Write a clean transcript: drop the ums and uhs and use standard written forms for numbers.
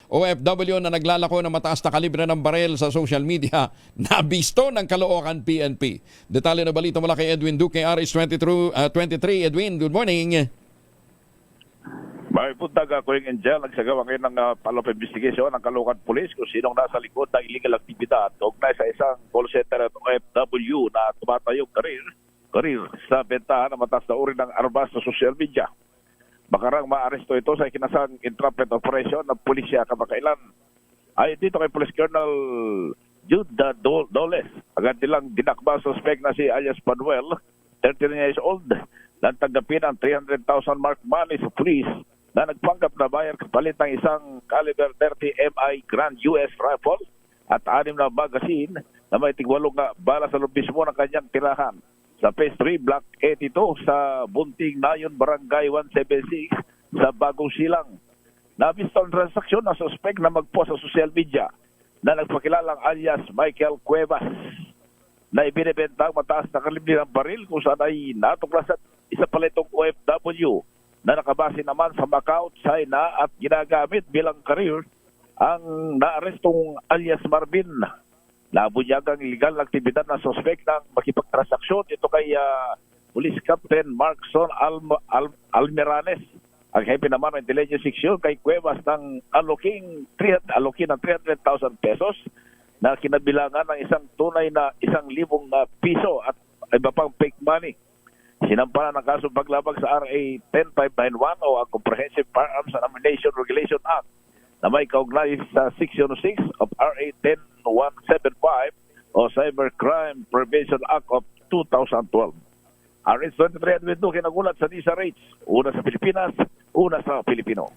OFW na naglalako ng mataas na kalibre ng barel sa social media na bisto ng Caloocan PNP. Detalye na balita mula kay Edwin Duque, RH23. Edwin, good morning. May puntag ako yung Angel, nagsagawa ngayon ng follow-up investigation ng Caloocan Police kung sinong nasa likod ng illegal aktibidad ugnay sa isang call center at OFW na tumatayong karir sa bentahan ng mataas na uri ng armas sa social media. Bakarang maaresto ito sa ikinasang entrapment operation ng pulisya kamakailan. Ay dito kay Police Colonel Jude Doles, agad nilang dinakba suspect na si alias Manuel, 13 years old, na tanggapin ang 300,000 mark money sa police na nagpanggap na bayar kapalit ng isang caliber 30 MI Grand US rifle at 6 na magazine na may tigwalong bala sa loob mismo ng kanyang tirahan sa Phase 3 Block 82 sa Bunting Nayon, Barangay 176 sa Bagong Silang. Nabista ang transaksyon ng suspect na magpost sa social media na nagpakilalang alias Michael Cuevas na ibinibenta ang mataas na kalibre ng baril kung saan ay natuklasan isa pala itong OFW na nakabase naman sa Macau, China at ginagamit bilang career ang naarestong alias Marvin. Nabunyagang illegal na aktibidad ng suspect ng makipagtransaksyon ito kay Police Captain Markson Almeranes. Ang hepe naman ng intelligence section kay Cuevas ng alokin ng 300,000 pesos na kinabilangan ng isang tunay na 1,000 piso at iba pang fake money. Sinampanan ng kasong paglabag sa RA 10591 o ang Comprehensive Firearms and Ammunition Regulation Act na may kaugnay sa Section 6 of RA 10175 o Cybercrime Prevention Act of 2012. RH23 Edwin Duque nagulat sa NISA Rates. Una sa Pilipinas, una sa Pilipino.